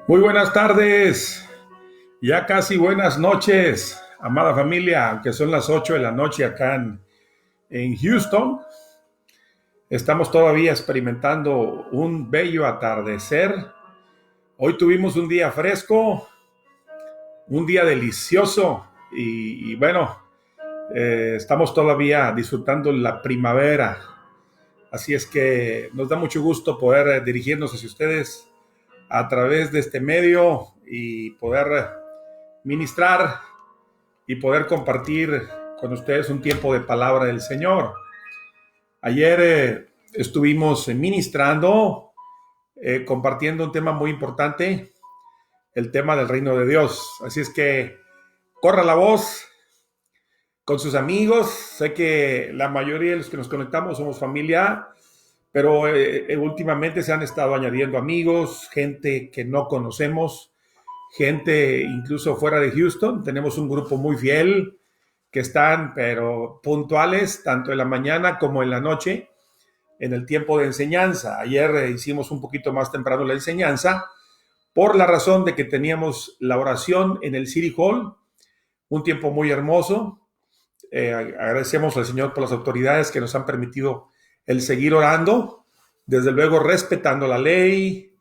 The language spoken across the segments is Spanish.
Muy buenas tardes, ya casi buenas noches, amada familia, aunque son las 8 de la noche acá en Houston. Estamos todavía experimentando un bello atardecer. Hoy tuvimos un día fresco, un día delicioso y bueno, estamos todavía disfrutando la primavera. Así es que nos da mucho gusto poder dirigirnos hacia ustedes a través de este medio y poder ministrar y poder compartir con ustedes un tiempo de palabra del Señor. Ayer estuvimos ministrando, compartiendo un tema muy importante, el tema del reino de Dios. Así es que corra la voz con sus amigos. Sé que la mayoría de los que nos conectamos somos familia, pero últimamente se han estado añadiendo amigos, gente que no conocemos, gente incluso fuera de Houston. Tenemos un grupo muy fiel que están, pero puntuales, tanto en la mañana como en la noche, en el tiempo de enseñanza. Ayer hicimos un poquito más temprano la enseñanza, por la razón de que teníamos la oración en el City Hall, un tiempo muy hermoso. Agradecemos al Señor por las autoridades que nos han permitido el seguir orando, desde luego respetando la ley,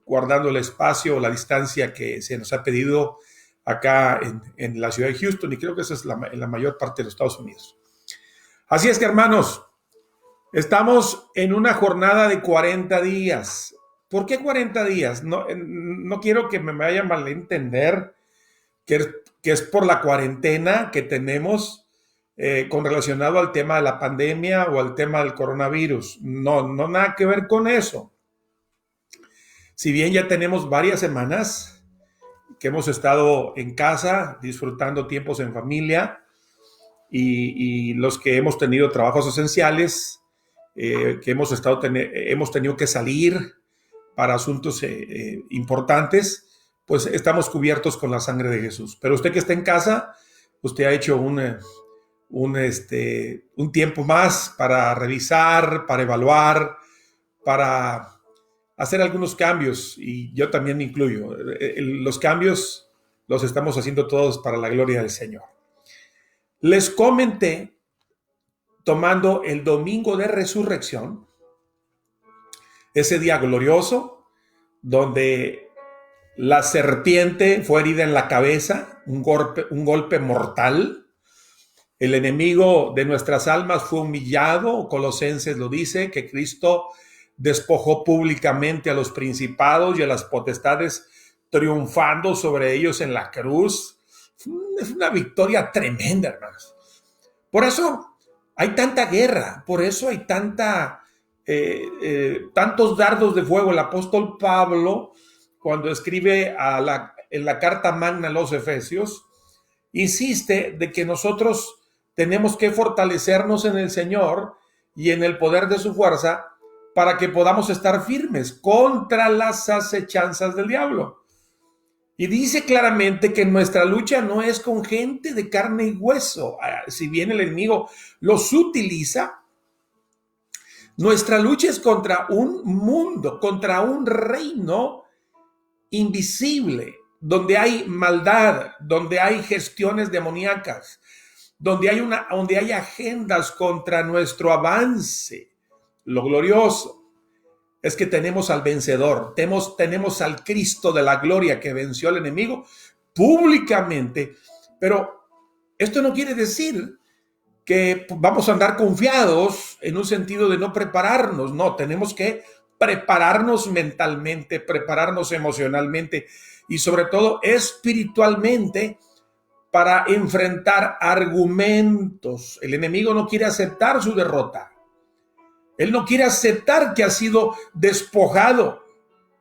guardando el espacio, la distancia que se nos ha pedido acá en la ciudad de Houston, y creo que esa es en la mayor parte de los Estados Unidos. Así es que, hermanos, estamos en una jornada de 40 días. ¿Por qué 40 días? No quiero que me vaya a malentender que es por la cuarentena que tenemos con relacionado al tema de la pandemia o al tema del coronavirus. No, nada que ver con eso. Si bien ya tenemos varias semanas que hemos estado en casa disfrutando tiempos en familia, y los que hemos tenido trabajos esenciales, que hemos tenido que salir para asuntos importantes, pues estamos cubiertos con la sangre de Jesús. Pero usted que está en casa, usted ha hecho un tiempo más para revisar, para evaluar, para hacer algunos cambios, y yo también me incluyo. Los cambios los estamos haciendo todos para la gloria del Señor. Les comenté, tomando el domingo de resurrección, ese día glorioso, donde la serpiente fue herida en la cabeza, un golpe mortal. El enemigo de nuestras almas fue humillado. Colosenses lo dice, que Cristo despojó públicamente a los principados y a las potestades, triunfando sobre ellos en la cruz. Es una victoria tremenda, hermanos. Por eso hay tanta guerra, por eso hay tantos dardos de fuego. El apóstol Pablo, cuando escribe en la carta magna a los Efesios, insiste de que nosotros tenemos que fortalecernos en el Señor y en el poder de su fuerza para que podamos estar firmes contra las acechanzas del diablo. Y dice claramente que nuestra lucha no es con gente de carne y hueso. Si bien el enemigo los utiliza, nuestra lucha es contra un mundo, contra un reino invisible, donde hay maldad, donde hay gestiones demoníacas, donde hay agendas contra nuestro avance. Lo glorioso es que tenemos al vencedor, tenemos al Cristo de la gloria que venció al enemigo públicamente. Pero esto no quiere decir que vamos a andar confiados en un sentido de no prepararnos. No, tenemos que prepararnos mentalmente, prepararnos emocionalmente y sobre todo espiritualmente para enfrentar argumentos. El enemigo no quiere aceptar su derrota. Él no quiere aceptar que ha sido despojado,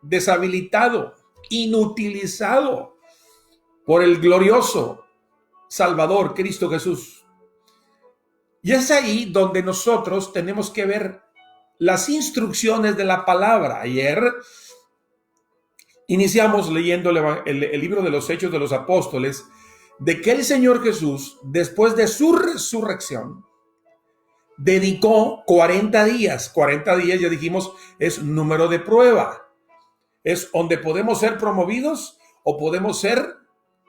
deshabilitado, inutilizado por el glorioso Salvador, Cristo Jesús. Y es ahí donde nosotros tenemos que ver las instrucciones de la palabra. Ayer iniciamos leyendo el libro de los Hechos de los Apóstoles, de que el Señor Jesús, después de su resurrección, dedicó 40 días. 40 días, ya dijimos, es número de prueba. Es donde podemos ser promovidos o podemos ser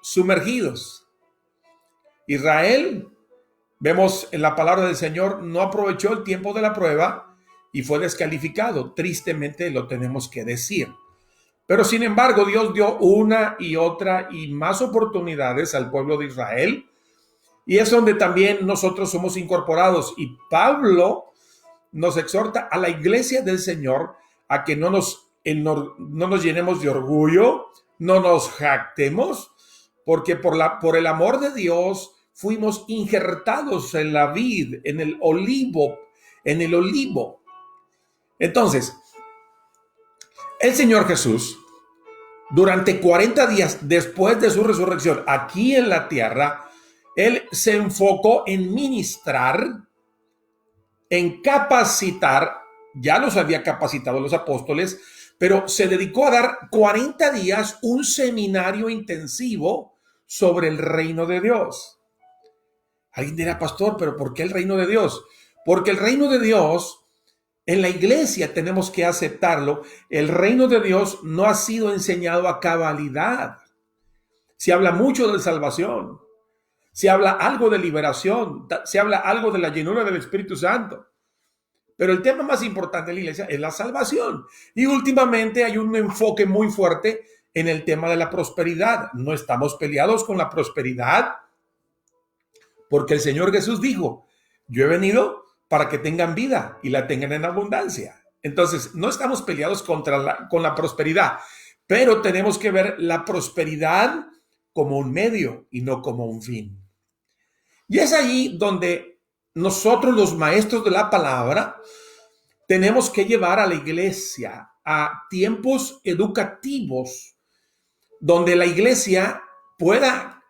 sumergidos. Israel, vemos en la palabra del Señor, no aprovechó el tiempo de la prueba y fue descalificado. Tristemente lo tenemos que decir. Pero sin embargo, Dios dio una y otra y más oportunidades al pueblo de Israel. Y es donde también nosotros somos incorporados. Y Pablo nos exhorta a la iglesia del Señor a que no nos llenemos de orgullo, no nos jactemos, porque por el amor de Dios fuimos injertados en la vid, en el olivo. Entonces, el Señor Jesús, durante 40 días después de su resurrección aquí en la tierra, Él se enfocó en ministrar, en capacitar. Ya los había capacitado los apóstoles, pero se dedicó a dar 40 días un seminario intensivo sobre el reino de Dios. Alguien dirá, pastor, ¿pero por qué el reino de Dios? Porque el reino de Dios, en la iglesia tenemos que aceptarlo, el reino de Dios no ha sido enseñado a cabalidad. Se habla mucho de salvación, se habla algo de liberación, se habla algo de la llenura del Espíritu Santo. Pero el tema más importante de la iglesia es la salvación. Y últimamente hay un enfoque muy fuerte en el tema de la prosperidad. No estamos peleados con la prosperidad, porque el Señor Jesús dijo, yo he venido para que tengan vida y la tengan en abundancia. Entonces, no estamos peleados con la prosperidad, pero tenemos que ver la prosperidad como un medio y no como un fin. Y es allí donde nosotros, los maestros de la palabra, tenemos que llevar a la iglesia a tiempos educativos donde la iglesia pueda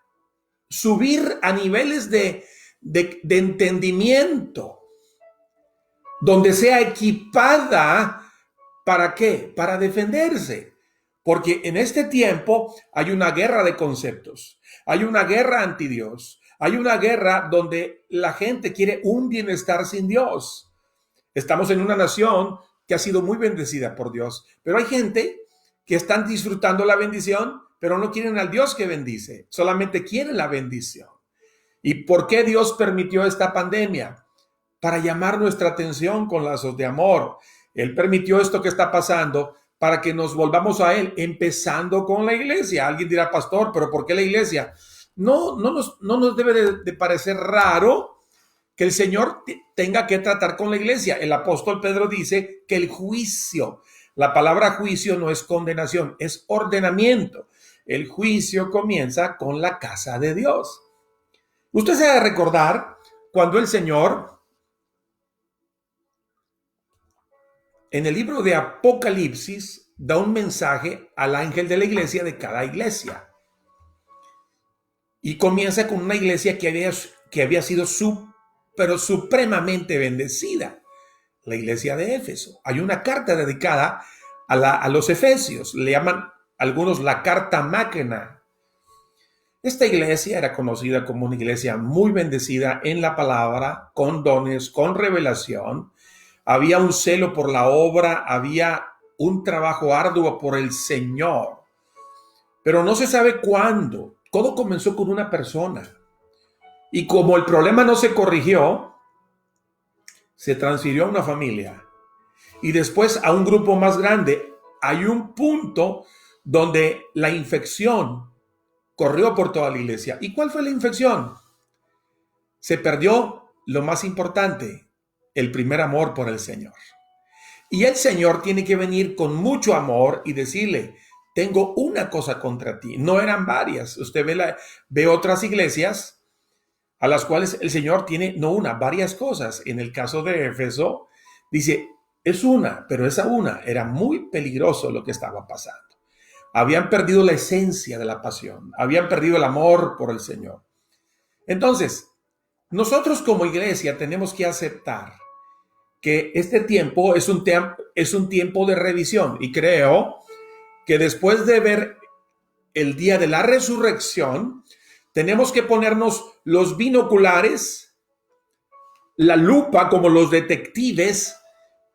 subir a niveles de entendimiento, donde sea equipada. ¿Para qué? Para defenderse. Porque en este tiempo hay una guerra de conceptos, hay una guerra anti Dios, hay una guerra donde la gente quiere un bienestar sin Dios. Estamos en una nación que ha sido muy bendecida por Dios, pero hay gente que están disfrutando la bendición, pero no quieren al Dios que bendice, solamente quieren la bendición. ¿Y por qué Dios permitió esta pandemia? Para llamar nuestra atención con lazos de amor. Él permitió esto que está pasando para que nos volvamos a Él, empezando con la iglesia. Alguien dirá, pastor, ¿pero por qué la iglesia? No nos debe de parecer raro que el Señor tenga que tratar con la iglesia. El apóstol Pedro dice que el juicio, la palabra juicio no es condenación, es ordenamiento. El juicio comienza con la casa de Dios. Usted se debe recordar cuando el Señor, en el libro de Apocalipsis, da un mensaje al ángel de la iglesia de cada iglesia. Y comienza con una iglesia que había sido pero supremamente bendecida, la iglesia de Éfeso. Hay una carta dedicada a los efesios, le llaman algunos la carta magna. Esta iglesia era conocida como una iglesia muy bendecida en la palabra, con dones, con revelación. Había un celo por la obra, había un trabajo arduo por el Señor. Pero no se sabe cuándo. Todo comenzó con una persona. Y como el problema no se corrigió, se transfirió a una familia. Y después a un grupo más grande. Hay un punto donde la infección corrió por toda la iglesia. ¿Y cuál fue la infección? Se perdió lo más importante, el primer amor por el Señor. Y el Señor tiene que venir con mucho amor y decirle, tengo una cosa contra ti. No eran varias. Usted ve otras iglesias a las cuales el Señor tiene no una, varias cosas. En el caso de Éfeso, dice, es una, pero esa una era muy peligroso lo que estaba pasando. Habían perdido la esencia de la pasión, habían perdido el amor por el Señor. Entonces, nosotros como iglesia tenemos que aceptar que este tiempo es un tiempo de revisión, y creo que después de ver el día de la resurrección, tenemos que ponernos los binoculares, la lupa como los detectives,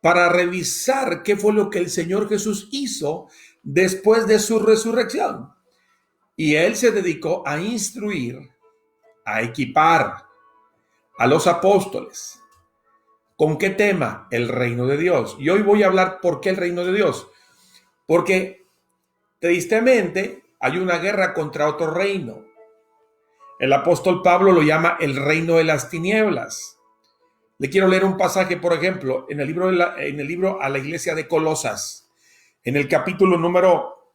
para revisar qué fue lo que el Señor Jesús hizo después de su resurrección. Y él se dedicó a instruir, a equipar a los apóstoles. ¿Con qué tema? El reino de Dios. Y hoy voy a hablar por qué el reino de Dios. Porque tristemente hay una guerra contra otro reino. El apóstol Pablo lo llama el reino de las tinieblas. Le quiero leer un pasaje, por ejemplo, en el libro a la iglesia de Colosas, en el capítulo número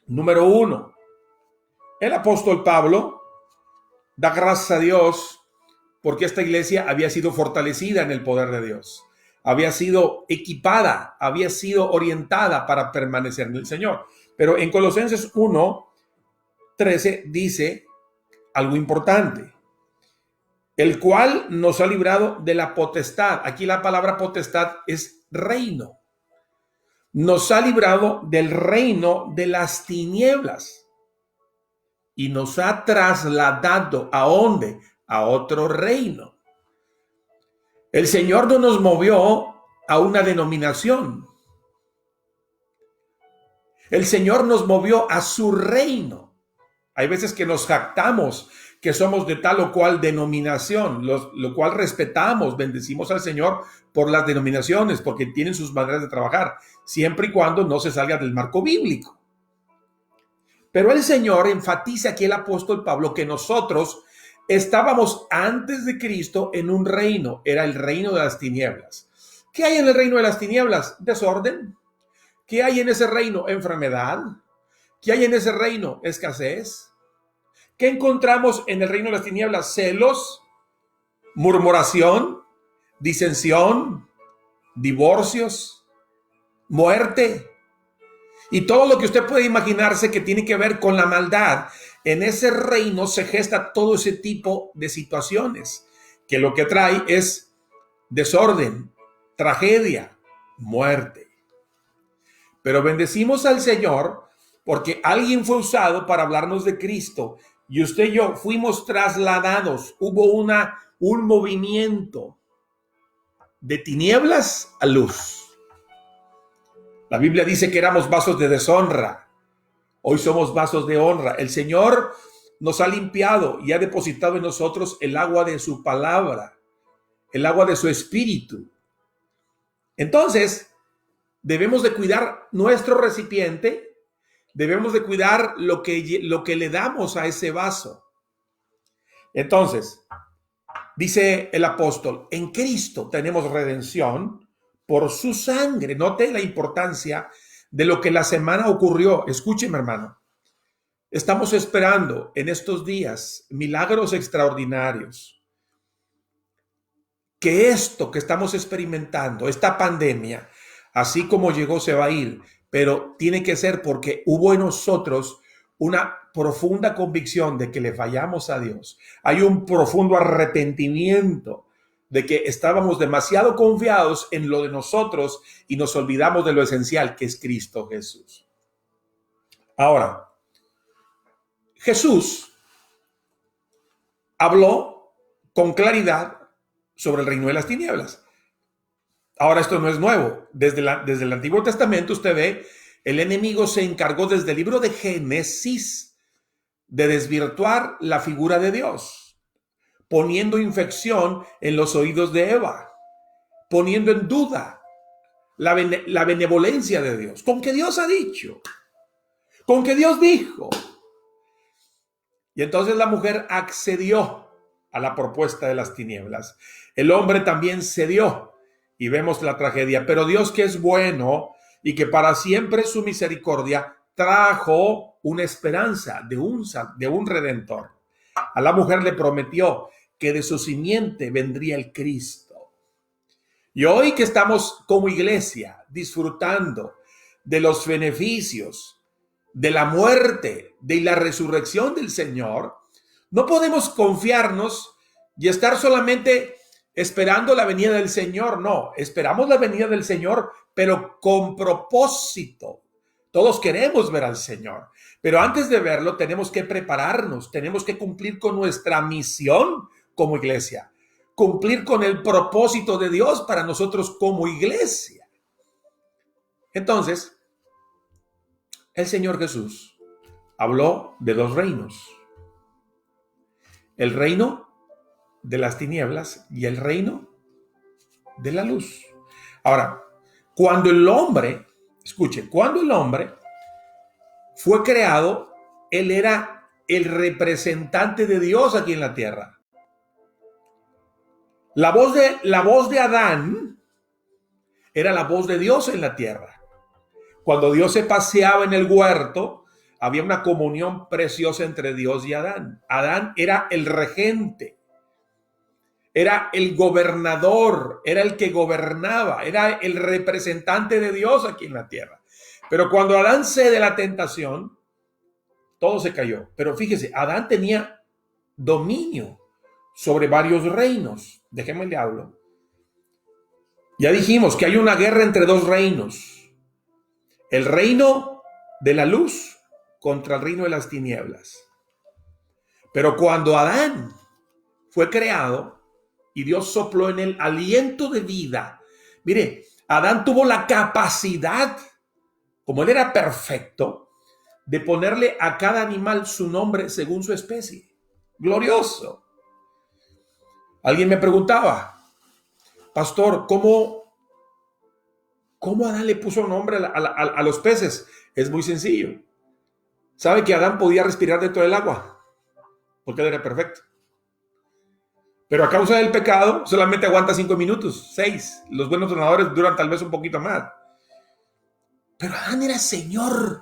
1. El apóstol Pablo da gracias a Dios porque esta iglesia había sido fortalecida en el poder de Dios, había sido equipada, había sido orientada para permanecer en el Señor. Pero en Colosenses 1:13 dice algo importante, el cual nos ha librado de la potestad. Aquí la palabra potestad es reino. Nos ha librado del reino de las tinieblas y nos ha trasladado ¿a dónde? A otro reino. El Señor no nos movió a una denominación. El Señor nos movió a su reino. Hay veces que nos jactamos que somos de tal o cual denominación, lo cual respetamos, bendecimos al Señor por las denominaciones, porque tienen sus maneras de trabajar, siempre y cuando no se salga del marco bíblico. Pero el Señor enfatiza aquí el apóstol Pablo que nosotros estábamos antes de Cristo en un reino, era el reino de las tinieblas. ¿Qué hay en el reino de las tinieblas? Desorden. ¿Qué hay en ese reino? Enfermedad. ¿Qué hay en ese reino? Escasez. ¿Qué encontramos en el reino de las tinieblas? Celos, murmuración, disensión, divorcios, muerte. Y todo lo que usted puede imaginarse que tiene que ver con la maldad, en ese reino se gesta todo ese tipo de situaciones, que lo que trae es desorden, tragedia, muerte. Pero bendecimos al Señor porque alguien fue usado para hablarnos de Cristo y usted y yo fuimos trasladados. Hubo un movimiento de tinieblas a luz. La Biblia dice que éramos vasos de deshonra. Hoy somos vasos de honra. El Señor nos ha limpiado y ha depositado en nosotros el agua de su palabra, el agua de su espíritu. Entonces, debemos de cuidar nuestro recipiente, debemos de cuidar lo que le damos a ese vaso. Entonces, dice el apóstol, en Cristo tenemos redención por su sangre. Note la importancia de lo que la semana ocurrió. Escúcheme, hermano. Estamos esperando en estos días milagros extraordinarios. Que esto que estamos experimentando, esta pandemia, así como llegó, se va a ir, pero tiene que ser porque hubo en nosotros una profunda convicción de que le fallamos a Dios. Hay un profundo arrepentimiento de que estábamos demasiado confiados en lo de nosotros y nos olvidamos de lo esencial que es Cristo Jesús. Ahora, Jesús habló con claridad sobre el reino de las tinieblas. Ahora, esto no es nuevo. Desde el Antiguo Testamento usted ve, el enemigo se encargó desde el libro de Génesis de desvirtuar la figura de Dios, poniendo infección en los oídos de Eva, poniendo en duda la benevolencia de Dios, con que Dios ha dicho, con que Dios dijo. Y entonces la mujer accedió a la propuesta de las tinieblas. El hombre también cedió y vemos la tragedia. Pero Dios, que es bueno y que para siempre su misericordia, trajo una esperanza de un redentor. A la mujer le prometió que de su simiente vendría el Cristo. Y hoy que estamos como iglesia disfrutando de los beneficios de la muerte, de la resurrección del Señor, no podemos confiarnos y estar solamente esperando la venida del Señor. No, esperamos la venida del Señor, pero con propósito. Todos queremos ver al Señor, pero antes de verlo tenemos que prepararnos, tenemos que cumplir con nuestra misión como iglesia. cumplir con el propósito de Dios para nosotros como iglesia. Entonces, el Señor Jesús habló de dos reinos: el reino de las tinieblas y el reino de la luz. Ahora, cuando el hombre, escuche, cuando el hombre fue creado, él era el representante de Dios aquí en la tierra. La voz de Adán era la voz de Dios en la tierra. Cuando Dios se paseaba en el huerto, había una comunión preciosa entre Dios y Adán. Adán era el regente, era el gobernador, era el que gobernaba, era el representante de Dios aquí en la tierra. Pero cuando Adán cede la tentación, todo se cayó. Pero fíjese, Adán tenía dominio sobre varios reinos. Déjenme le hablo. Ya dijimos que hay una guerra entre dos reinos: el reino de la luz contra el reino de las tinieblas. Pero cuando Adán fue creado y Dios sopló en él aliento de vida, mire, Adán tuvo la capacidad, como él era perfecto, de ponerle a cada animal su nombre según su especie. Glorioso. Alguien me preguntaba: pastor, ¿cómo Adán le puso nombre a los peces? Es muy sencillo. ¿Sabe que Adán podía respirar dentro del agua? Porque él era perfecto. Pero a causa del pecado solamente aguanta 5 minutos, 6. Los buenos donadores duran tal vez un poquito más. Pero Adán era Señor.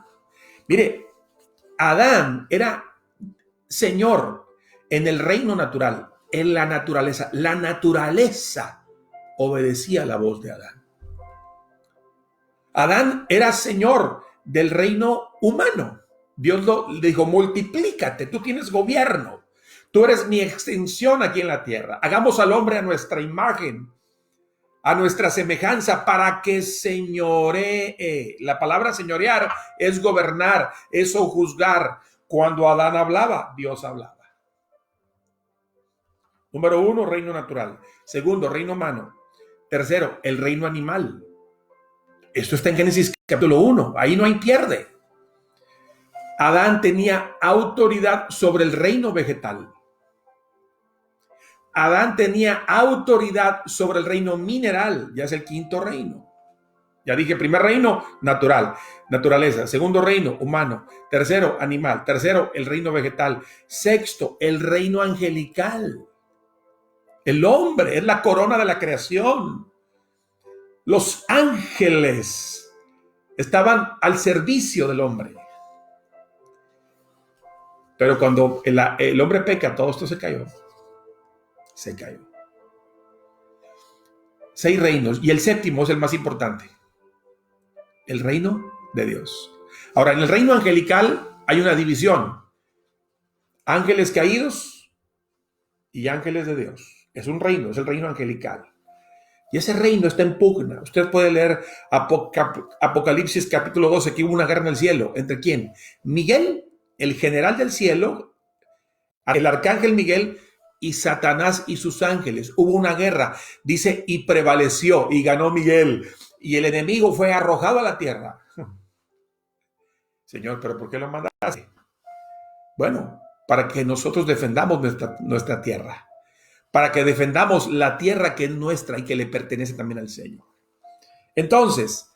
Mire, Adán era Señor en el reino natural, en la naturaleza. La naturaleza obedecía la voz de Adán. Adán era Señor del reino humano. Dios le dijo: multiplícate, tú tienes gobierno, tú eres mi extensión aquí en la tierra. Hagamos al hombre a nuestra imagen, a nuestra semejanza, para que señoree. La palabra señorear es gobernar, es sojuzgar. Cuando Adán hablaba, Dios hablaba. Número 1, reino natural. Segundo, reino humano. Tercero, el reino animal. Esto está en Génesis capítulo 1. Ahí no hay pierde. Adán tenía autoridad sobre el reino vegetal. Adán tenía autoridad sobre el reino mineral. Ya es el quinto reino. Ya dije, primer reino, natural, naturaleza. Segundo reino, humano. Tercero, animal. Tercero, el reino vegetal. Sexto, el reino angelical. El hombre es la corona de la creación. Los ángeles estaban al servicio del hombre. Pero cuando el hombre peca, todo esto se cayó. Se cayó. 6 reinos. Y el séptimo es el más importante: el reino de Dios. Ahora, en el reino angelical hay una división: ángeles caídos y ángeles de Dios. Es un reino, es el reino angelical. Y ese reino está en pugna. Usted puede leer Apocalipsis capítulo 12, que hubo una guerra en el cielo. ¿Entre quién? Miguel, el general del cielo, el arcángel Miguel, y Satanás y sus ángeles. Hubo una guerra, dice, y prevaleció y ganó Miguel. Y el enemigo fue arrojado a la tierra. Señor, ¿pero por qué lo mandaste? Bueno, para que nosotros defendamos nuestra tierra. Para que defendamos la tierra que es nuestra y que le pertenece también al Señor. Entonces,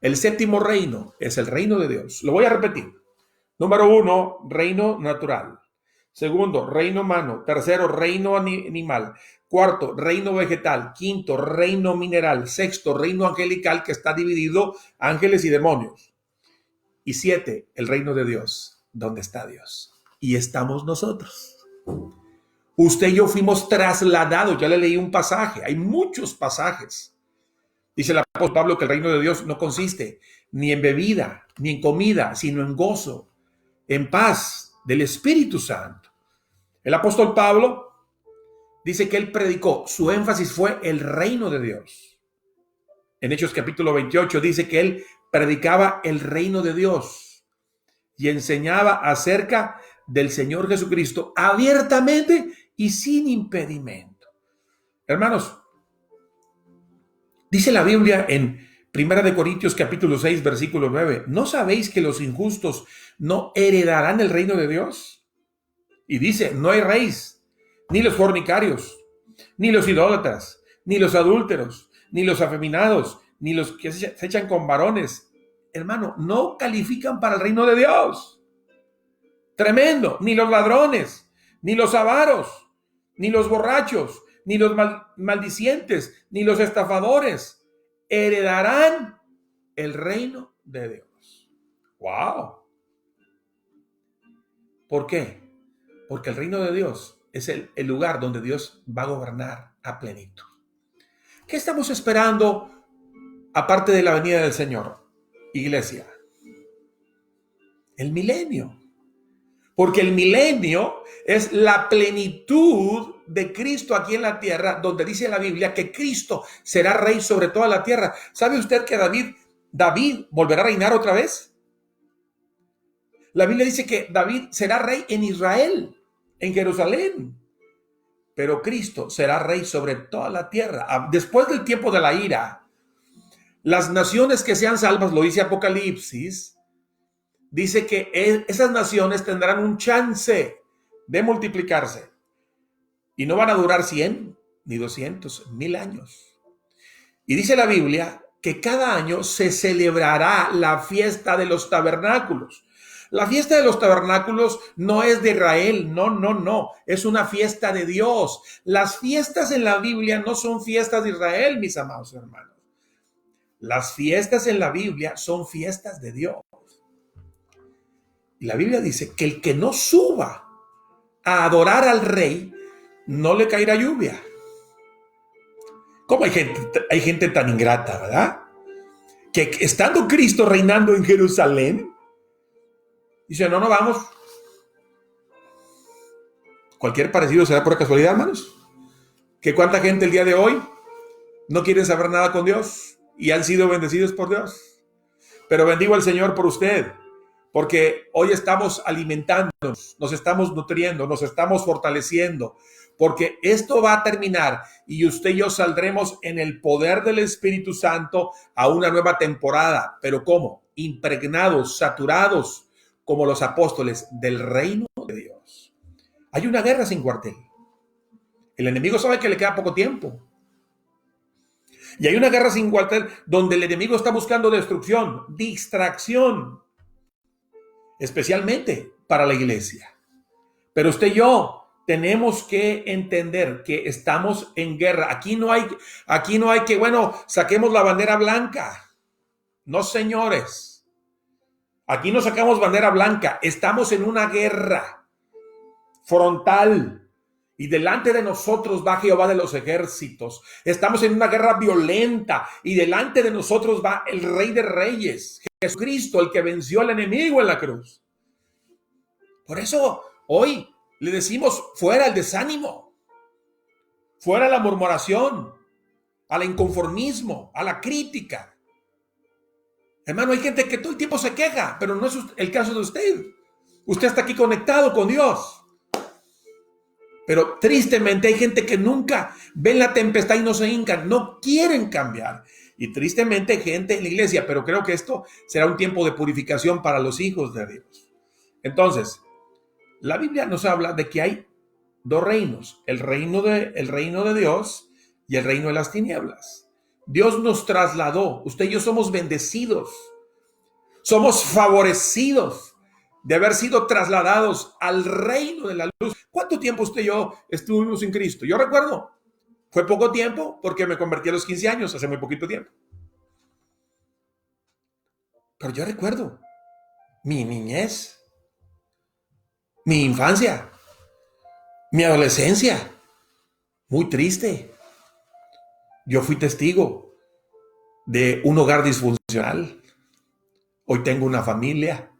el séptimo reino es el reino de Dios. Lo voy a repetir. Número 1, reino natural. Segundo, reino humano. Tercero, reino animal. Cuarto, reino vegetal. Quinto, reino mineral. Sexto, reino angelical, que está dividido ángeles y demonios. Y 7, el reino de Dios, donde está Dios. Y estamos nosotros. Usted y yo fuimos trasladados. Ya le leí un pasaje. Hay muchos pasajes. Dice el apóstol Pablo que el reino de Dios no consiste ni en bebida, ni en comida, sino en gozo, en paz del Espíritu Santo. El apóstol Pablo dice que él predicó, su énfasis fue el reino de Dios. En Hechos capítulo 28 dice que él predicaba el reino de Dios y enseñaba acerca del Señor Jesucristo abiertamente y sin impedimento. Hermanos, dice la Biblia en Primera de Corintios capítulo 6, versículo 9, ¿no sabéis que los injustos no heredarán el reino de Dios? Y dice, no hay reyes, ni los fornicarios, ni los idólatras, ni los adúlteros, ni los afeminados, ni los que se echan con varones. Hermano, no califican para el reino de Dios. Tremendo. Ni los ladrones, ni los avaros, ni los borrachos, ni los maldicientes, ni los estafadores heredarán el reino de Dios. ¡Wow! ¿Por qué? Porque el reino de Dios es el lugar donde Dios va a gobernar a plenitud. ¿Qué estamos esperando aparte de la venida del Señor, iglesia? El milenio. Porque el milenio es la plenitud de Cristo aquí en la tierra, donde dice la Biblia que Cristo será rey sobre toda la tierra. ¿Sabe usted que David volverá a reinar otra vez? La Biblia dice que David será rey en Israel, en Jerusalén. Pero Cristo será rey sobre toda la tierra. Después del tiempo de la ira, las naciones que sean salvas, lo dice Apocalipsis, dice que esas naciones tendrán un chance de multiplicarse. Y no van a durar 100, ni 200, 1000 años. Y dice la Biblia que cada año se celebrará la fiesta de los tabernáculos. La fiesta de los tabernáculos no es de Israel, no, es una fiesta de Dios. Las fiestas en la Biblia no son fiestas de Israel, mis amados hermanos. Las fiestas en la Biblia son fiestas de Dios. Y la Biblia dice que el que no suba a adorar al rey, no le caerá lluvia. ¿Cómo hay gente tan ingrata, verdad? Que estando Cristo reinando en Jerusalén, dice, no vamos. Cualquier parecido será por casualidad, hermanos. Que cuánta gente el día de hoy no quiere saber nada con Dios y han sido bendecidos por Dios. Pero bendigo al Señor por usted, porque hoy estamos alimentándonos, nos estamos nutriendo, nos estamos fortaleciendo, porque esto va a terminar y usted y yo saldremos en el poder del Espíritu Santo a una nueva temporada. ¿Pero cómo? Impregnados, saturados, como los apóstoles del reino de Dios. Hay una guerra sin cuartel. El enemigo sabe que le queda poco tiempo. Y hay una guerra sin cuartel donde el enemigo está buscando destrucción, distracción, especialmente para la iglesia. Pero usted y yo tenemos que entender que estamos en guerra. Aquí no hay que, saquemos la bandera blanca. No, señores. Aquí no sacamos bandera blanca. Estamos en una guerra frontal. Y delante de nosotros va Jehová de los ejércitos. Estamos en una guerra violenta. Y delante de nosotros va el Rey de Reyes, Jesucristo, el que venció al enemigo en la cruz. Por eso hoy le decimos fuera el desánimo, fuera la murmuración, al inconformismo, a la crítica. Hermano, hay gente que todo el tiempo se queja, pero no es el caso de usted. Usted está aquí conectado con Dios. Pero tristemente hay gente que nunca ven la tempestad y no se hincan, no quieren cambiar. Y tristemente hay gente en la iglesia, pero creo que esto será un tiempo de purificación para los hijos de Dios. Entonces, la Biblia nos habla de que hay dos reinos, el reino de Dios y el reino de las tinieblas. Dios nos trasladó, usted y yo somos bendecidos, somos favorecidos de haber sido trasladados al reino de la luz. ¿Cuánto tiempo usted y yo estuvimos en Cristo? Yo recuerdo, fue poco tiempo porque me convertí a los 15 años, hace muy poquito tiempo. Pero yo recuerdo mi niñez, mi infancia, mi adolescencia, muy triste. Yo fui testigo de un hogar disfuncional. Hoy tengo una familia.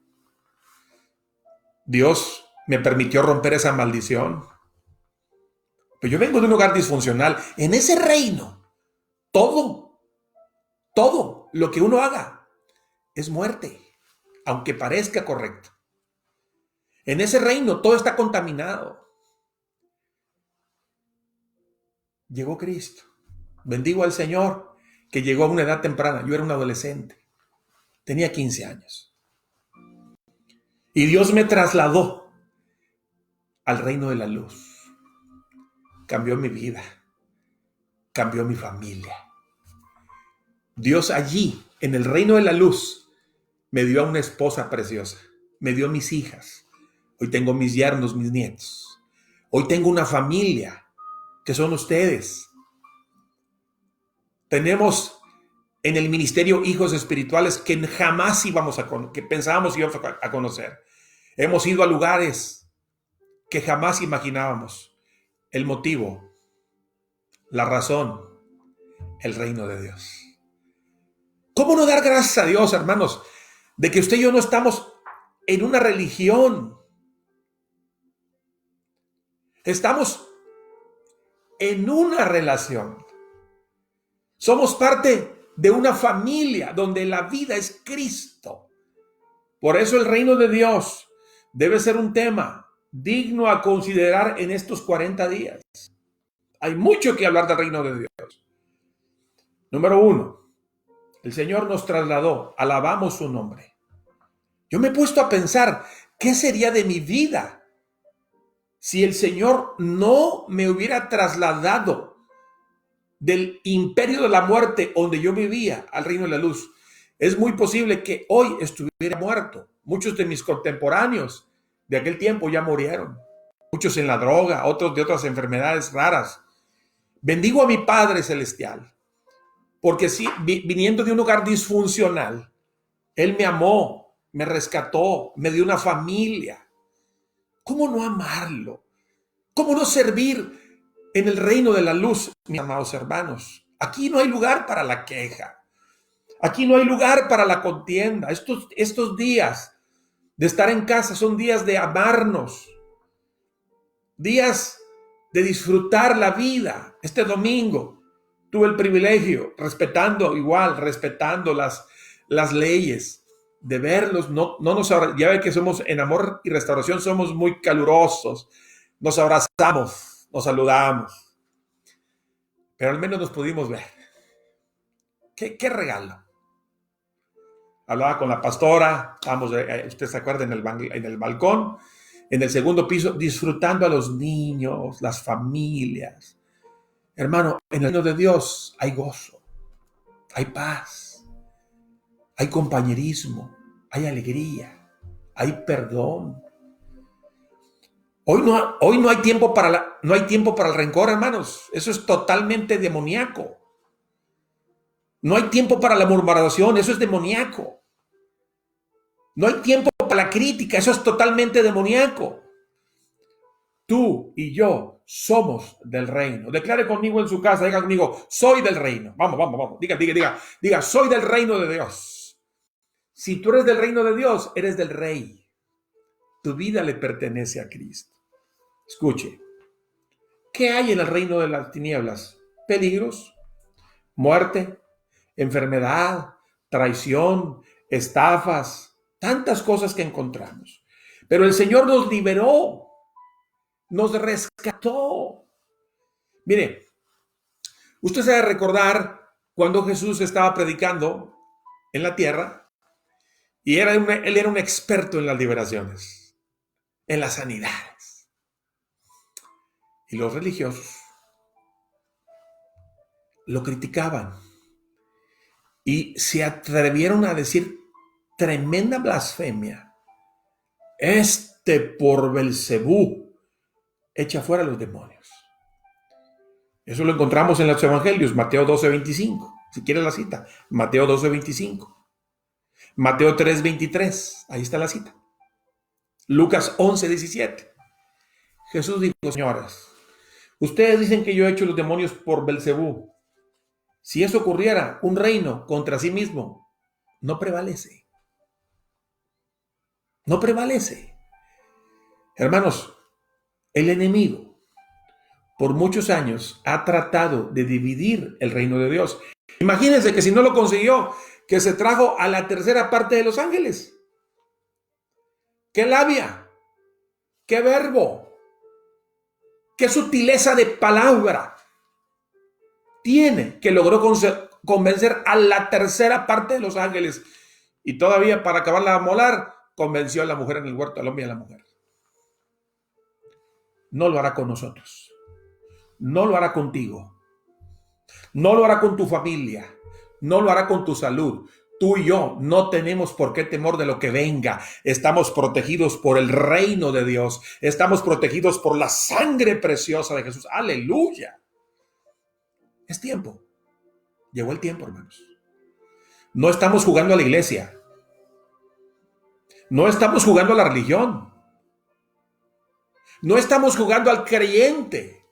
Dios me permitió romper esa maldición. Pero yo vengo de un hogar disfuncional. En ese reino, todo lo que uno haga es muerte, aunque parezca correcto. En ese reino todo está contaminado. llegó Cristo. Bendigo al Señor que llegó a una edad temprana. Yo era un adolescente. Tenía 15 años. Y Dios me trasladó al reino de la luz. Cambió mi vida. Cambió mi familia. Dios allí, en el reino de la luz, me dio a una esposa preciosa. Me dio mis hijas. Hoy tengo mis yernos, mis nietos. Hoy tengo una familia que son ustedes. Tenemos en el ministerio hijos espirituales que jamás íbamos que pensábamos íbamos a conocer. Hemos ido a lugares que jamás imaginábamos. El motivo, la razón, el reino de Dios. ¿Cómo no dar gracias a Dios, hermanos, de que usted y yo no estamos en una religión? Estamos en una relación. Somos parte de una familia donde la vida es Cristo. Por eso el reino de Dios debe ser un tema digno a considerar en estos 40 días. Hay mucho que hablar del reino de Dios. Número 1, el Señor nos trasladó, alabamos su nombre. Yo me he puesto a pensar, ¿qué sería de mi vida si el Señor no me hubiera trasladado del imperio de la muerte donde yo vivía al reino de la luz? Es muy posible que hoy estuviera muerto. Muchos de mis contemporáneos de aquel tiempo ya murieron. Muchos en la droga, otros de otras enfermedades raras. Bendigo a mi Padre Celestial, porque sí, viniendo de un hogar disfuncional, Él me amó, me rescató, me dio una familia. ¿Cómo no amarlo? ¿Cómo no servir en el reino de la luz, mis amados hermanos? Aquí no hay lugar para la queja. Aquí no hay lugar para la contienda. Estos días de estar en casa son días de amarnos, días de disfrutar la vida. Este domingo tuve el privilegio, respetando las leyes, de verlos. Ya ve que somos en Amor y Restauración, somos muy calurosos. Nos abrazamos, nos saludamos, pero al menos nos pudimos ver. ¿Qué regalo? Hablaba con la pastora, usted se acuerda, en el balcón, en el segundo piso, disfrutando a los niños, las familias. Hermano, en el reino de Dios hay gozo, hay paz, hay compañerismo, hay alegría, hay perdón. Hoy no hay tiempo no hay tiempo para el rencor, hermanos. Eso es totalmente demoníaco. No hay tiempo para la murmuración, eso es demoníaco. No hay tiempo para la crítica, eso es totalmente demoníaco. Tú y yo somos del reino. Declare conmigo en su casa, diga conmigo, soy del reino. Vamos. Diga, soy del reino de Dios. Si tú eres del reino de Dios, eres del rey. Tu vida le pertenece a Cristo. Escuche, ¿qué hay en el reino de las tinieblas? Peligros, muerte, enfermedad, traición, estafas, tantas cosas que encontramos. Pero el Señor nos liberó, nos rescató. Mire, usted se debe recordar cuando Jesús estaba predicando en la tierra y él era un experto en las liberaciones, en las sanidades. Y los religiosos lo criticaban y se atrevieron a decir tremenda blasfemia. Por Belcebú echa fuera a los demonios. Eso lo encontramos en los evangelios, Mateo 12:25. Si quiere la cita, Mateo 12:25. Mateo 3:23, ahí está la cita. Lucas 11:17. Jesús dijo, señoras, ustedes dicen que yo he hecho los demonios por Belcebú. Si eso ocurriera, un reino contra sí mismo no prevalece. No prevalece. Hermanos, el enemigo por muchos años ha tratado de dividir el reino de Dios. Imagínense que si no lo consiguió, que se trajo a la tercera parte de los ángeles. ¡Qué labia! ¡Qué verbo! ¡Qué sutileza de palabra! tiene que logró convencer a la tercera parte de los ángeles. Y todavía, para acabarla de molar, convenció a la mujer en el huerto, al hombre y a la mujer. No lo hará con nosotros. No lo hará contigo. No lo hará con tu familia. No lo hará con tu salud. Tú y yo no tenemos por qué temor de lo que venga. Estamos protegidos por el reino de Dios. Estamos protegidos por la sangre preciosa de Jesús. ¡Aleluya! Es tiempo. Llegó el tiempo, hermanos. No estamos jugando a la iglesia. No estamos jugando a la religión. No estamos jugando al creyente.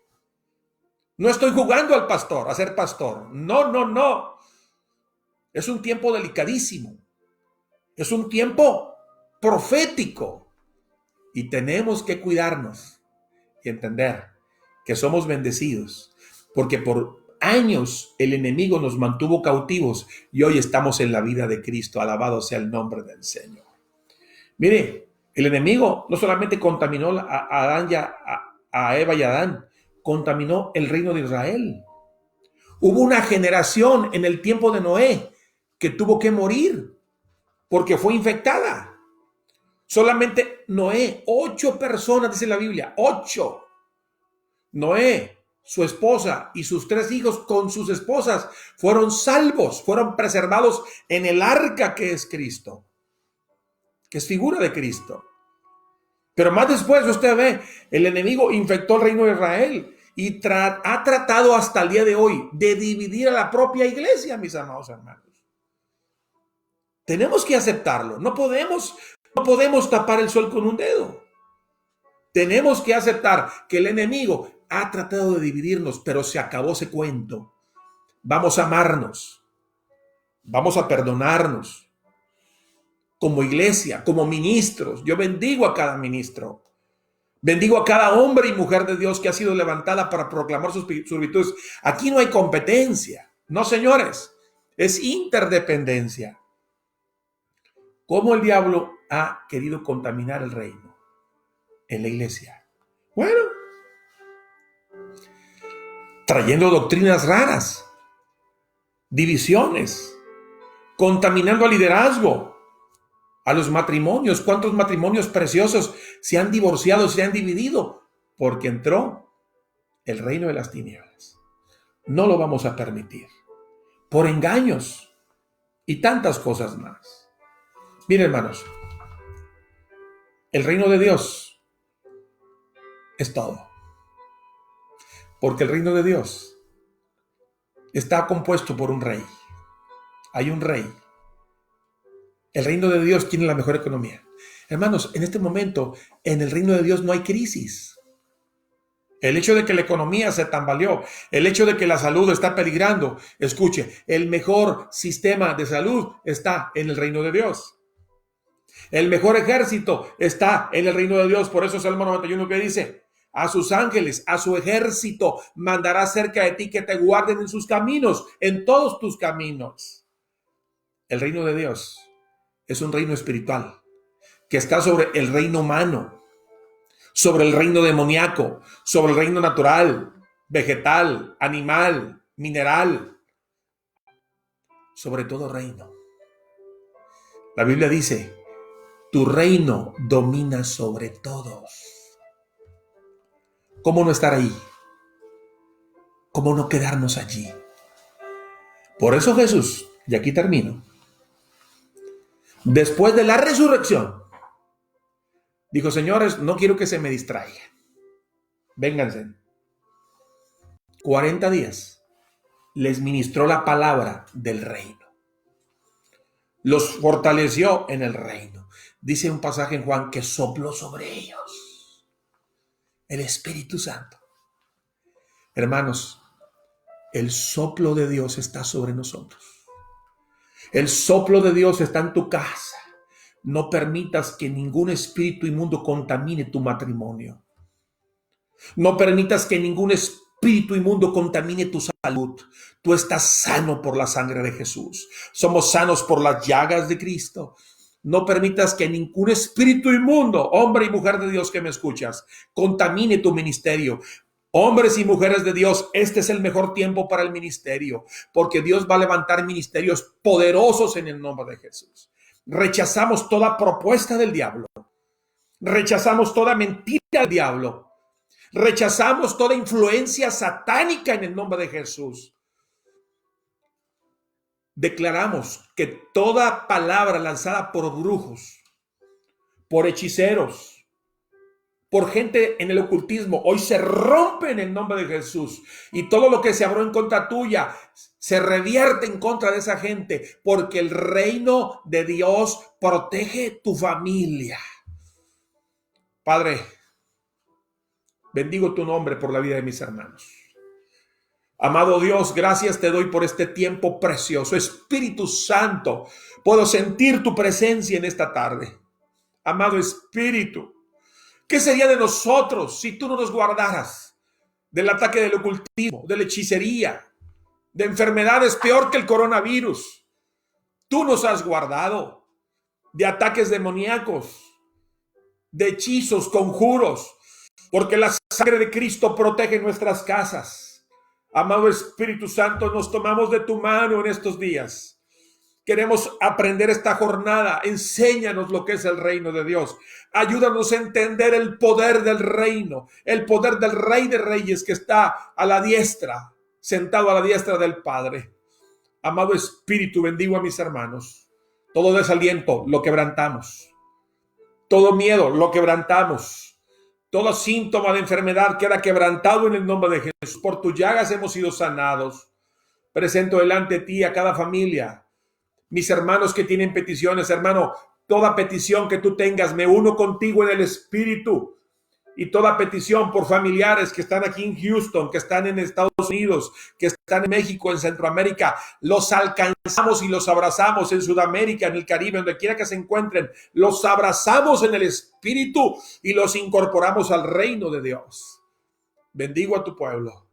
No estoy jugando al pastor, a ser pastor. No, no, no. Es un tiempo delicadísimo. Es un tiempo profético. Y tenemos que cuidarnos y entender que somos bendecidos. Porque por años el enemigo nos mantuvo cautivos y hoy estamos en la vida de Cristo. Alabado sea el nombre del Señor. Mire, el enemigo no solamente contaminó a Adán y a Eva y a Adán, contaminó el reino de Israel. Hubo una generación en el tiempo de Noé que tuvo que morir porque fue infectada. Solamente Noé, 8 personas, dice la Biblia, 8. Noé, su esposa y sus 3 hijos con sus esposas fueron salvos, fueron preservados en el arca que es Cristo, que es figura de Cristo. Pero más después usted ve, el enemigo infectó el reino de Israel y ha tratado hasta el día de hoy de dividir a la propia iglesia, mis amados hermanos. Tenemos que aceptarlo. No podemos tapar el sol con un dedo. Tenemos que aceptar que el enemigo ha tratado de dividirnos, pero se acabó ese cuento. Vamos a amarnos. Vamos a perdonarnos. Como iglesia, como ministros. Yo bendigo a cada ministro. Bendigo a cada hombre y mujer de Dios que ha sido levantada para proclamar sus virtudes. Aquí no hay competencia. No, señores. Es interdependencia. ¿Cómo el diablo ha querido contaminar el reino en la iglesia? Bueno, trayendo doctrinas raras, divisiones, contaminando al liderazgo, a los matrimonios. ¿Cuántos matrimonios preciosos se han divorciado, se han dividido? Porque entró el reino de las tinieblas. No lo vamos a permitir. Por engaños y tantas cosas más. Miren, hermanos, el reino de Dios es todo. Porque el reino de Dios está compuesto por un rey. Hay un rey. El reino de Dios tiene la mejor economía. Hermanos, en este momento, en el reino de Dios no hay crisis. El hecho de que la economía se tambaleó, el hecho de que la salud está peligrando, escuche, el mejor sistema de salud está en el reino de Dios. El mejor ejército está en el reino de Dios. Por eso Salmo 91 que dice, a sus ángeles, a su ejército, mandará cerca de ti que te guarden en sus caminos, en todos tus caminos. El reino de Dios es un reino espiritual que está sobre el reino humano, sobre el reino demoníaco, sobre el reino natural, vegetal, animal, mineral, sobre todo reino. La Biblia dice, tu reino domina sobre todos. ¿Cómo no estar ahí? ¿Cómo no quedarnos allí? Por eso Jesús, y aquí termino, después de la resurrección, dijo, señores, no quiero que se me distraigan. Vénganse. 40 días les ministró la palabra del reino. Los fortaleció en el reino. Dice un pasaje en Juan que sopló sobre ellos el Espíritu Santo. Hermanos, el soplo de Dios está sobre nosotros. El soplo de Dios está en tu casa. No permitas que ningún espíritu inmundo contamine tu matrimonio. No permitas que ningún espíritu inmundo contamine tu salud. Tú estás sano por la sangre de Jesús. Somos sanos por las llagas de Cristo. No permitas que ningún espíritu inmundo, hombre y mujer de Dios que me escuchas, contamine tu ministerio. Hombres y mujeres de Dios, este es el mejor tiempo para el ministerio, porque Dios va a levantar ministerios poderosos en el nombre de Jesús. Rechazamos toda propuesta del diablo. Rechazamos toda mentira del diablo. Rechazamos toda influencia satánica en el nombre de Jesús. Declaramos que toda palabra lanzada por brujos, por hechiceros, por gente en el ocultismo, hoy se rompe en el nombre de Jesús. Y todo lo que se abrió en contra tuya se revierte en contra de esa gente, porque el reino de Dios protege tu familia. Padre, bendigo tu nombre por la vida de mis hermanos. Amado Dios, gracias te doy por este tiempo precioso. Espíritu Santo, puedo sentir tu presencia en esta tarde. Amado Espíritu, ¿qué sería de nosotros si tú no nos guardaras del ataque del ocultismo, de la hechicería, de enfermedades peor que el coronavirus? Tú nos has guardado de ataques demoníacos, de hechizos, conjuros, porque la sangre de Cristo protege nuestras casas. Amado Espíritu Santo, nos tomamos de tu mano en estos días. Queremos aprender esta jornada. Enséñanos lo que es el reino de Dios. Ayúdanos a entender el poder del reino, el poder del Rey de Reyes que está a la diestra, sentado a la diestra del Padre. Amado Espíritu, bendigo a mis hermanos. Todo desaliento lo quebrantamos. Todo miedo lo quebrantamos. Todo síntoma de enfermedad queda quebrantado en el nombre de Jesús. Por tus llagas hemos sido sanados. Presento delante de ti a cada familia. Mis hermanos que tienen peticiones, hermano, toda petición que tú tengas, me uno contigo en el Espíritu. Y toda petición por familiares que están aquí en Houston, que están en Estados Unidos, que están en México, en Centroamérica, los alcanzamos y los abrazamos en Sudamérica, en el Caribe, donde quiera que se encuentren, los abrazamos en el Espíritu y los incorporamos al reino de Dios. Bendigo a tu pueblo.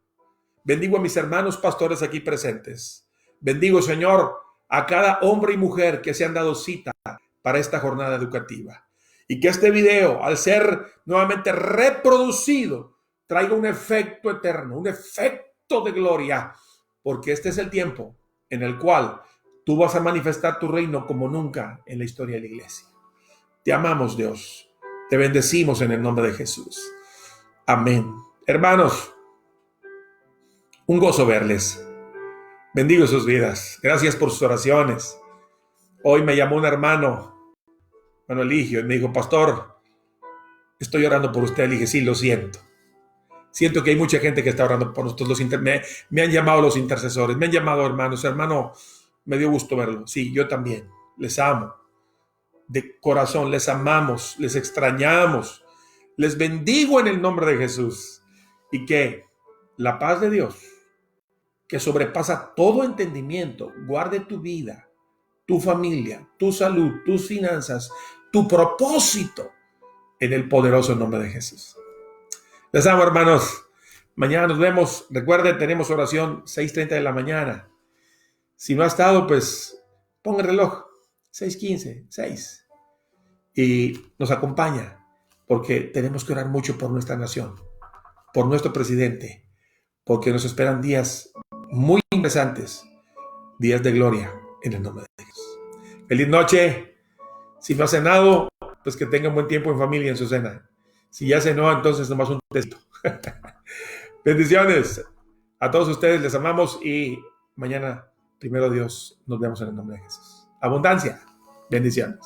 Bendigo a mis hermanos pastores aquí presentes. Bendigo, Señor, a cada hombre y mujer que se han dado cita para esta jornada educativa. Y que este video, al ser nuevamente reproducido, traiga un efecto eterno, un efecto de gloria, porque este es el tiempo en el cual tú vas a manifestar tu reino como nunca en la historia de la iglesia. Te amamos, Dios. Te bendecimos en el nombre de Jesús. Amén. Hermanos, un gozo verles. Bendigo sus vidas. Gracias por sus oraciones. Hoy me llamó un hermano, Eligio, y me dijo: pastor, estoy orando por usted. Le dije: sí, lo siento. Siento que hay mucha gente que está orando por nosotros. Me han llamado los intercesores, me han llamado hermanos. Hermano, me dio gusto verlo. Sí, yo también. Les amo. De corazón, les amamos, les extrañamos. Les bendigo en el nombre de Jesús. Y que la paz de Dios, que sobrepasa todo entendimiento, guarde tu vida, tu familia, tu salud, tus finanzas, tu propósito, en el poderoso nombre de Jesús. Les amo, hermanos. Mañana nos vemos. Recuerden, tenemos oración 6:30 de la mañana. Si no ha estado, pues ponga el reloj 6:15, 6. Y nos acompaña, porque tenemos que orar mucho por nuestra nación, por nuestro presidente, porque nos esperan días muy interesantes, días de gloria en el nombre de Jesús. Feliz noche. Si no ha cenado, pues que tengan buen tiempo en familia en su cena. Si ya cenó, entonces nomás un tecito. Bendiciones a todos ustedes, les amamos y mañana, primero Dios, nos vemos en el nombre de Jesús. Abundancia, bendiciones.